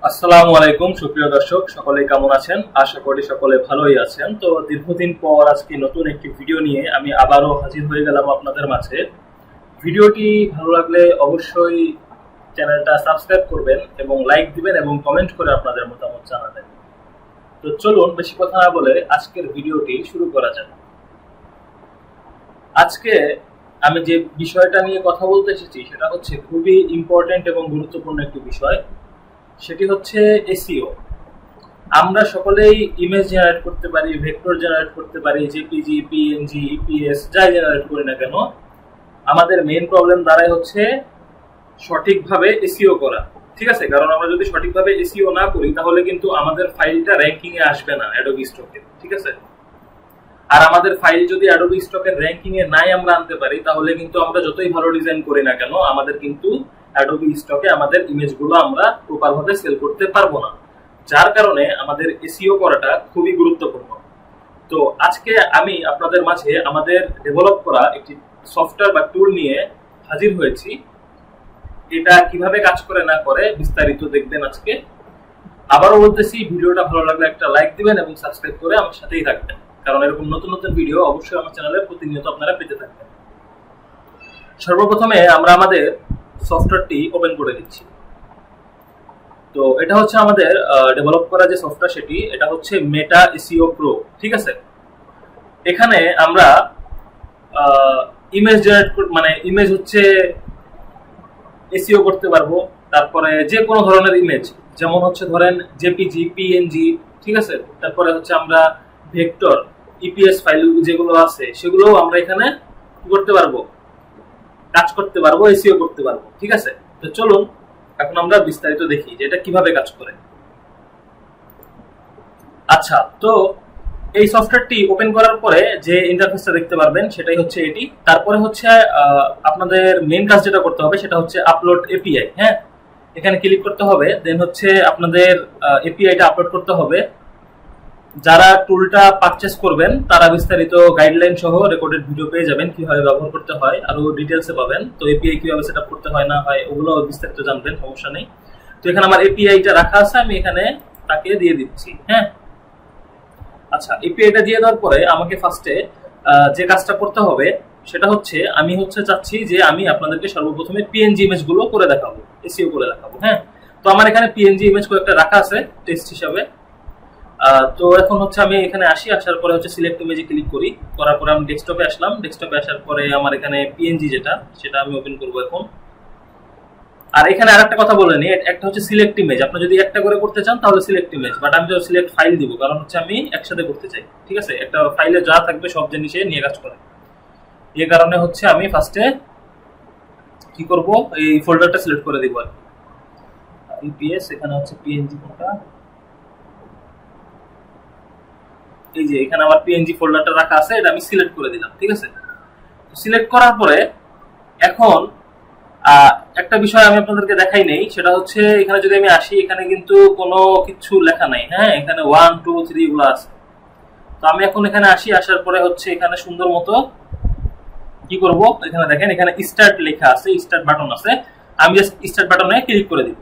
আসসালামু আলাইকুম সুপ্রিয় দর্শক, সকলে কেমন আছেন? আশা করি সকলে ভালোই আছেন। তো দীর্ঘদিন পর আজকে নতুন একটি ভিডিও নিয়ে আমি আবারও হাজির হয়ে গেলাম আপনাদের মাঝে। ভিডিওটি ভালো লাগলে অবশ্যই চ্যানেলটা সাবস্ক্রাইব করবেন এবং লাইক দিবেন এবং কমেন্ট করে আপনাদের মতামত জানাবেন। তো চলুন বেশি কথা না বলে আজকের ভিডিওটি শুরু করা যাক। আজকে আমি যে বিষয়টা নিয়ে কথা বলতে এসেছি সেটা হচ্ছে খুবই ইম্পর্টেন্ট এবং গুরুত্বপূর্ণ একটি বিষয়। সেটি হচ্ছে এসইও। আমরা সকলেই ইমেজ জেনারেট করতে পারি, ভেক্টর জেনারেট করতে পারি, জেপিজি, পিএনজি, ইপিএস যাই জেনারেট করি না কেন, আমাদের মেইন প্রবলেম দাঁড়ায় হচ্ছে সঠিকভাবে এসইও করা। ঠিক আছে, কারণ আমরা যদি সঠিকভাবে এসইও না করি তাহলে কিন্তু আমাদের ফাইলটা র্যাঙ্কিং এ আসবে না অ্যাডোবি স্টকে। ঠিক আছে, আর আমাদের ফাইল যদি অ্যাডোবি স্টকের র্যাঙ্কিং এ নাই আমরা আনতে পারি তাহলে কিন্তু আমরা যতই ভালো ডিজাইন করি না কেন আমাদের কিন্তু অ্যাডোবি স্টকে আমাদের ইমেজগুলো আমরা প্রপার ভাবে সেল করতে পারবো না। যার কারণে আমাদের এসইও করাটা খুবই গুরুত্বপূর্ণ। তো আজকে আমি আপনাদের মাঝে আমাদের ডেভেলপ করা একটি সফটওয়্যার বা টুল নিয়ে হাজির হয়েছি। এটা কিভাবে কাজ করে না করে বিস্তারিত দেখবেন আজকে। আবারও বলতেছি, ভিডিওটা ভালো লাগলে একটা লাইক দিবেন এবং সাবস্ক্রাইব করে আমার সাথেই থাকবেন, কারণ এরকম নতুন নতুন ভিডিও অবশ্যই আমার চ্যানেলে প্রতিনিয়ত আপনারা পেতে থাকবেন। সর্বপ্রথমে আমরা আমাদের সফটওয়্যারটি ওপেন করে দিচ্ছি। তো এটা হচ্ছে আমাদের ডেভেলপ করা যে সফটওয়্যার, সেটি এটা হচ্ছে মেটা এসইও প্রো। ঠিক আছে, এখানে আমরা ইমেজ জেনারেট মানে ইমেজ হচ্ছে এসইও করতে পারবো। তারপরে যে কোনো ধরনের ইমেজ, যেমন হচ্ছে ধরেন জেপিজি, পিএনজি, ঠিক আছে, তারপরে হচ্ছে আমরা ভেক্টর, ইপিএস ফাইল যেগুলো আছে সেগুলোও আমরা এখানে করতে পারবো, কাজ করতে পারবো, এসইও করতে পারবো। ঠিক আছে, তো চলুন এখন আমরা বিস্তারিত দেখি যে এটা কিভাবে কাজ করে। আচ্ছা, তো এই সফটওয়্যারটি ওপেন করার পরে যে ইন্টারফেসটা দেখতে পারবেন সেটাই হচ্ছে এটি। তারপরে হচ্ছে আপনাদের মেইন কাজ যেটা করতে হবে সেটা হচ্ছে আপলোড এপিআই। হ্যাঁ, এখানে ক্লিক করতে হবে, দেন হচ্ছে আপনাদের এপিআইটা আপলোড করতে হবে। যারা টুলটা পারচেস করবেন তারা বিস্তারিত গাইডলাইন সহ রেকর্ডেড ভিডিও পেয়ে যাবেন, কিভাবে ব্যবহার করতে হয় আরো ডিটেলসে পাবেন। তো এপিআই কিভাবে সেটআপ করতে হয় না হয় ওগুলো বিস্তারিত জানবেন, সমস্যা নেই। তো এখানে আমার এপিআইটা রাখা আছে, আমি এখানে তাকে দিয়ে দিচ্ছি। হ্যাঁ, আচ্ছা, এপিআইটা দিয়ে দেওয়ার পরে আমাকে ফার্স্টে যে কাজটা করতে হবে সেটা হচ্ছে আমি চাচ্ছি যে আমি আপনাদেরকে সর্বপ্রথমে পিএনজি ইমেজ গুলো করে দেখাবো, এসইও করে দেখাবো। হ্যাঁ, তো আমার এখানে পিএনজি ইমেজ কয়েকটা রাখা আছে টেস্ট হিসাবে। তো এখন হচ্ছে আমি এখানে আসার পরে হচ্ছে সিলেক্ট ইমেজে ক্লিক করি, করার পরে আমি ডেস্কটপে আসলাম। ডেস্কটপে আসার পরে আমার এখানে পিএনজি সেটা আমি ওপেন করবো এখন। আর এখানে আরেকটা কথা বলে নিই, একটা হচ্ছে সিলেক্ট ইমেজ। আপনি যদি একটা করে করতে চান তাহলে সিলেক্ট ইমেজ, বাট আমি তো সিলেক্ট ফাইল দিব, কারণ হচ্ছে আমি একসাথে করতে চাই। ঠিক আছে, একটা ফাইলে যা থাকবে সব জিনিসে নিয়ে কাজ করে। এই কারণে হচ্ছে আমি ফার্স্টে কি করব, এই ফোল্ডারটা সিলেক্ট করে দিব। ইপিএস, এখানে হচ্ছে পিএনজি কোনটা, এই যে এখানে আমার পিএনজি ফোল্ডারটা রাখা আছে, এটা আমি সিলেক্ট করে দিলাম। ঠিক আছে, সিলেক্ট করার পরে এখন একটা বিষয় আমি আপনাদেরকে দেখাই নেই, সেটা হচ্ছে এখানে যদি আমি আসি এখানে কিন্তু কোনো কিছু লেখা নাই। হ্যাঁ, এখানে 1 2 3 গুলো আছে। তো আমি এখন এখানে আসার পরে হচ্ছে এখানে সুন্দর মতো কি করব, এখানে দেখেন এখানে স্টার্ট লেখা আছে, স্টার্ট বাটন আছে, আমি জাস্ট স্টার্ট বাটনে ক্লিক করে দিব।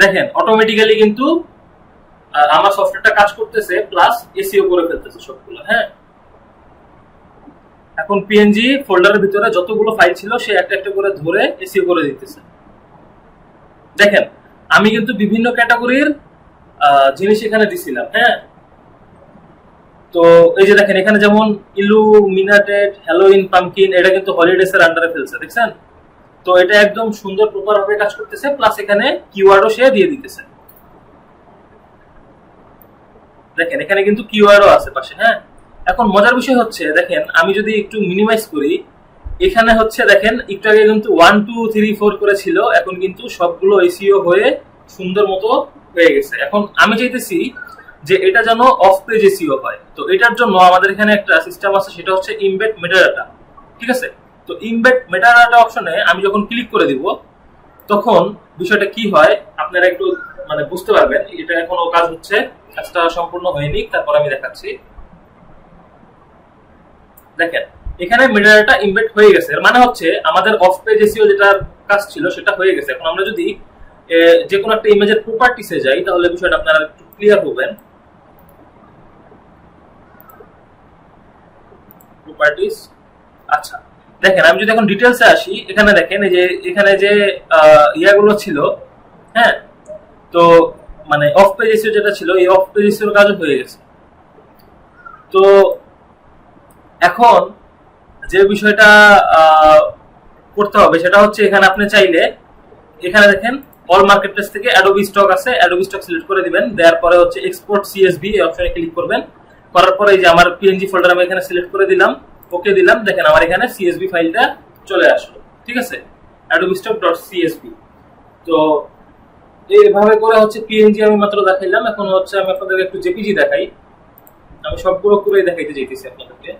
দেখেন অটোমেটিক্যালি কিন্তু আমার সফটওয়্যারটা কাজ করতেছে, প্লাস এসইও করে ফেলতেছে সবগুলো। হ্যাঁ, এখন পিএনজি ফোল্ডারের ভিতরে যতগুলো ফাইল ছিল সে একটা একটা করে ধরে এসইও করে দিতেছে। দেখেন আমি কিন্তু বিভিন্ন ক্যাটাগরির জিনিস এখানে দিছিলাম। হ্যাঁ, তো এই যে দেখেন এখানে যেমন ইলুমিনেটেড হ্যালোইন পামকিন, এটা কিন্তু হলিডেস এর আন্ডারে ফেলছে, দেখছেন? তো এটা একদম সুন্দর প্রপার ভাবে কাজ করতেছে, প্লাস এখানে কিওয়ার্ডও সে দিয়ে দিতেছে। দেখেন এখানে কিন্তু কিওয়ার্ডও আছে পাশে। হ্যাঁ, এখন মজার বিষয় হচ্ছে দেখেন আমি যদি একটু মিনিমাইজ করি, এখানে হচ্ছে দেখেন একটু আগে কিন্তু 1 2 3 4 করে ছিল, এখন কিন্তু সবগুলো এসইও হয়ে সুন্দর মতো হয়ে গেছে। এখন আমি চাইতেছি যে এটা যেন অফ পেজ এসইও হয়। তো এটার জন্য আমাদের এখানে একটা সিস্টেম আছে, সেটা হচ্ছে ইমবেড মেটাডাটা। ঠিক আছে, তো ইমবেড মেটাডাটা অপশনে আমি যখন ক্লিক করে দিব তখন বিষয়টা কি হয় আপনারা একটু মানে বুঝতে পারবেন। এটা এখনো কাজ হচ্ছে, কাজটা সম্পূর্ণ হয়নি, তারপর আমি দেখাচ্ছি। দেখেন এখানে মেটাডাটা ইমবেড হয়ে গেছে, এর মানে হচ্ছে আমাদের অফ পেজ এসইও যেটার কাজ ছিল সেটা হয়ে গেছে। এখন আমরা যদি যে কোনো একটা ইমেজের প্রপার্টিসে যাই তাহলে বিষয়টা আপনারা একটু ক্লিয়ার হবেন। প্রপার্টিস, আচ্ছা দেখেন আমি যদি এখন ডিটেলসে আসি, এখানে দেখেন এই যে এখানে যে ইয়াগুলো ছিল, হ্যাঁ, তো মানে অফ পেজ এসইও যেটা ছিল এই অফ পেজ এসইওর কাজও হয়ে গেছে। তো এখন যে বিষয়টা করতে হবে সেটা হচ্ছে এখানে আপনি চাইলে এখানে দেখেন অল মার্কেট প্লেস থেকে অ্যাডোবি স্টক আছে, অ্যাডোবি স্টক সিলেক্ট করে দিবেন, দেওয়ার পরে হচ্ছে এক্সপোর্ট সিএসভি এই অপশনে ক্লিক করবেন। করার পরে এই যে আমার পিএনজি ফোল্ডার আমি এখানে সিলেক্ট করে দিলাম, ওকে দিলাম, দেখেন আমার এখানে সিএসভি ফাইলটা চলে আসলো, ঠিক আছে, অ্যাডোবি স্টক ডট সিএসভি। তো এইভাবে করে হচ্ছে পিএনজি আমি মাত্র দেখাইলাম, এখন হচ্ছে আমি আপনাদেরকে একটু জেপিজি দেখাই। আমি সবগুলো করেই দেখাইতে চাইতেছি আপনাদেরকে।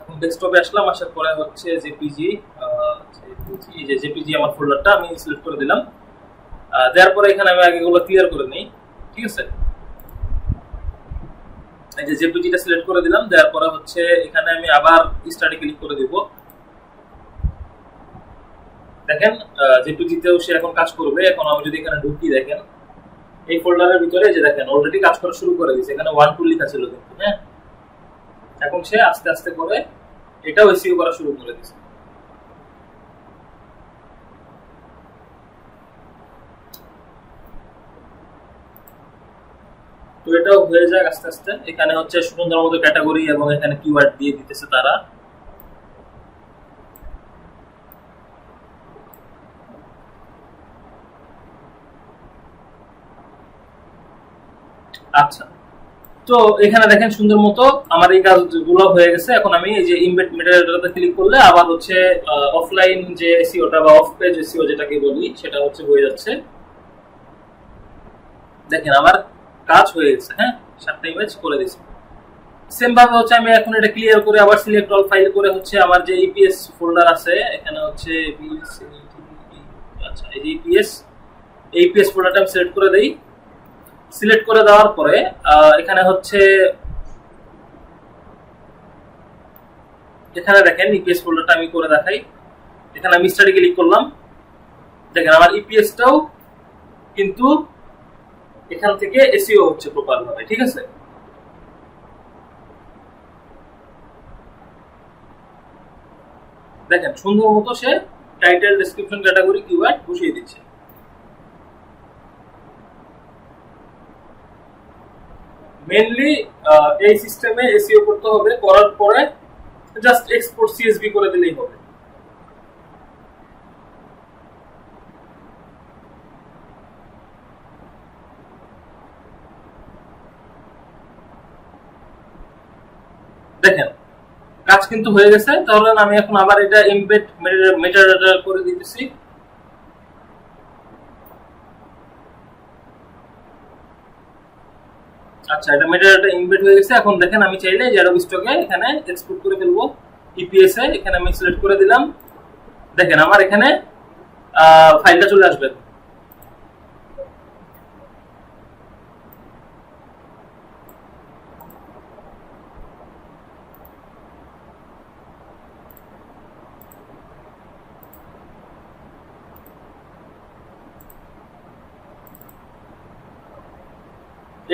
এখন ডেস্কটপে আসলাম, আসার পরে হচ্ছে জেপিজি, এই যে জেপিজি আমার ফোল্ডারটা আমি সিলেক্ট করে দিলাম। দেওয়ার পরে এখানে আমি আগেগুলো ক্লিয়ার করে নিই, ঠিক আছে। এই যে জেপিজিটা সিলেক্ট করে দিলাম, দেওয়ার পরে হচ্ছে এখানে আমি আবার স্টাডি ক্লিক করে দিব। দেখেন জেপিজিতেও সে এখন কাজ করবে। এখন আমি যদি এখানে ঢুকি, দেখেন এই ফোল্ডারের ভিতরে যে দেখেন অলরেডি কাজ করা শুরু করে দিয়েছে, এখানে 1 2 লেখা ছিল কিন্তু, হ্যাঁ, এখন সে আস্তে আস্তে করে এটাও এসইও করা শুরু করে দিয়েছে। তো এটাও হয়ে যায় আস্তে আস্তে। এখানে হচ্ছে সুন্দর মতো ক্যাটাগরি এবং এখানে কিওয়ার্ড দিয়ে দিতেছে তারা। আচ্ছা, তো এখানে দেখেন সুন্দর মতো আমার এই কাজগুলো হয়ে গেছে। এখন আমি এই যে ইমবেড মেটাডাটাতে ক্লিক করলে আবার হচ্ছে অফলাইন যে এসইওটা বা অফ পেজ এসইও যেটাকে বলি সেটা হচ্ছে হয়ে যাচ্ছে। দেখেন আমার কাজ হয়ে গেছে, হ্যাঁ, 7টা ইমেজ করে দিয়েছি। সেম ভাবে হচ্ছে আমি এখন এটা ক্লিয়ার করে আবার সিলেক্ট অল ফাইল করে হচ্ছে আমার যে ইপিএস ফোল্ডার আছে এখানে হচ্ছে আচ্ছা এই যে ইপিএস ফোল্ডারটা আমি সিলেক্ট করে দেই। সিলেক্ট করে দেওয়ার পরে এখানে হচ্ছে এখানে দেখেন ইপিএস ফোল্ডারটা আমি করে দেখাই। এখানে আমি স্টাডি ক্লিক করলাম, দেখেন আমার ইপিএসটাও কিন্তু এখান থেকে এসইও হচ্ছে প্রপার ভাবে, ঠিক আছে। দেখেন সুন্দর মতো সে টাইটেল, ডেসক্রিপশন, ক্যাটাগরি, কিওয়ার্ড বসিয়ে দিচ্ছে। মেইনলি এই সিস্টেমে এসইও করতে হবে, করার পরে জাস্ট এক্সপোর্ট সিএসভি করে দিলেই হবে। দেখেন কাজ কিন্তু হয়ে গেছে। তাহলে আমি এখন আবার এটা এমবেড মেটাডাটা করে দিতেছি। আচ্ছা এটা মেটাডাটা এমবেড হয়ে গেছে। এখন দেখেন আমি চাইলে অ্যাডোবি স্টকে এখানে এক্সপোর্ট করে ফেলবো। ইপিএস এ এখানে আমি সিলেক্ট করে দিলাম, দেখেন আমার এখানে ফাইলটা চলে আসবে।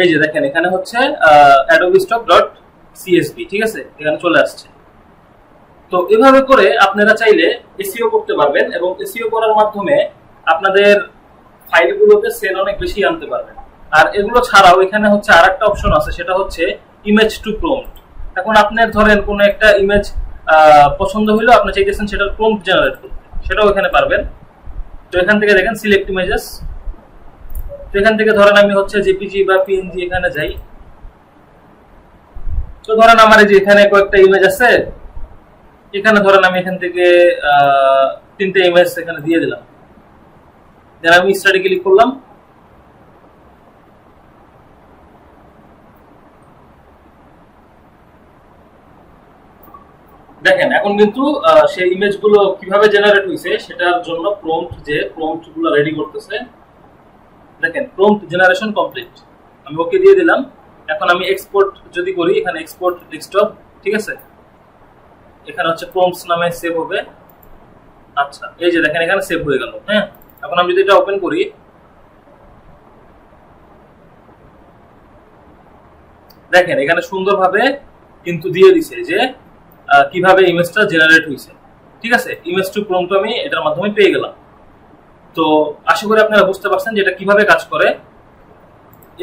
এই যে দেখেন এখানে হচ্ছে adobestock.csv, ঠিক আছে, এখানে চলে আসছে। তো এভাবে করে আপনারা চাইলে এসইও করতে পারবেন এবং এসইও করার মাধ্যমে আপনাদের ফাইলগুলোতে সেল অনেক বেশি আনতে পারবেন। আর এগুলো ছাড়াও এখানে হচ্ছে আরেকটা অপশন আছে, সেটা হচ্ছে ইমেজ টু প্রম্পট। এখন আপনি ধরেন কোনো একটা ইমেজ পছন্দ হইলো, আপনি চাইতেছেন সেটার প্রম্পট জেনারেট করতে, সেটাও এখানে পারবেন। তো এখান থেকে দেখেন সিলেক্ট ইমেজেস, তো এখান থেকে ধরেন আমি হচ্ছে জেপিজি বা পিএনজি এখানে যাই। তো ধরেন আমার এই যে এখানে কয়েকটা ইমেজ আছে, এখানে ধরেন আমি এখান থেকে 3টে ইমেজ এখানে দিয়ে দিলাম, দেন আমি স্টাডি ক্লিক করলাম। দেখেন এখন কিন্তু সেই ইমেজগুলো কিভাবে জেনারেট হয়েছে সেটার জন্য প্রম্পট গুলো রেডি করতেছে। দেখেন প্রম্পট জেনারেশন কমপ্লিট, আমি ওকে দিয়ে দিলাম। এখন আমি এক্সপোর্ট যদি করি, এখানে এক্সপোর্ট ডেস্কটপ, ঠিক আছে, এখানে হচ্ছে প্রম্পটস নামে সেভ হবে। আচ্ছা, এই যে দেখেন এখানে সেভ হয়ে গেল। হ্যাঁ, এখন আমি যদি এটা ওপেন করি, দেখেন এখানে সুন্দরভাবে কিন্তু দিয়ে দিছে যে কিভাবে ইমেজটা জেনারেট হয়েছে। ঠিক আছে, ইমেজ টু প্রম্পট আমি এটার মাধ্যমে পেয়ে গেলাম। তো আশা করি আপনারা বুঝতে পারছেন যে এটা কিভাবে কাজ করে।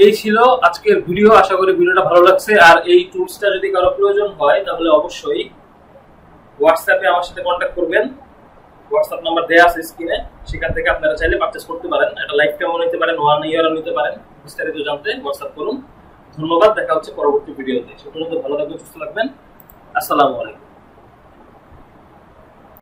এই ছিল আজকের ভিডিও, আশা করি ভিডিওটা ভালো লাগছে। আর এই টুলসটা যদি কারো প্রয়োজন হয় তাহলে অবশ্যই হোয়াটসঅ্যাপে আমার সাথে কন্ট্যাক্ট করবেন। হোয়াটসঅ্যাপ নাম্বার দেওয়া আছে স্ক্রিনে, সেখান থেকে আপনারা চাইলে পারচেজ করতে পারেন। এটা লাইফ টাইমও নিতে পারেন, 1 ইয়ারও নিতে পারেন। বিস্তারিত জানতে হোয়াটসঅ্যাপ করুন। ধন্যবাদ, দেখা হচ্ছে পরবর্তী ভিডিওতে। সে পর্যন্ত ভালো থাকবেন, সুস্থ থাকবেন। আসসালামু আলাইকুম।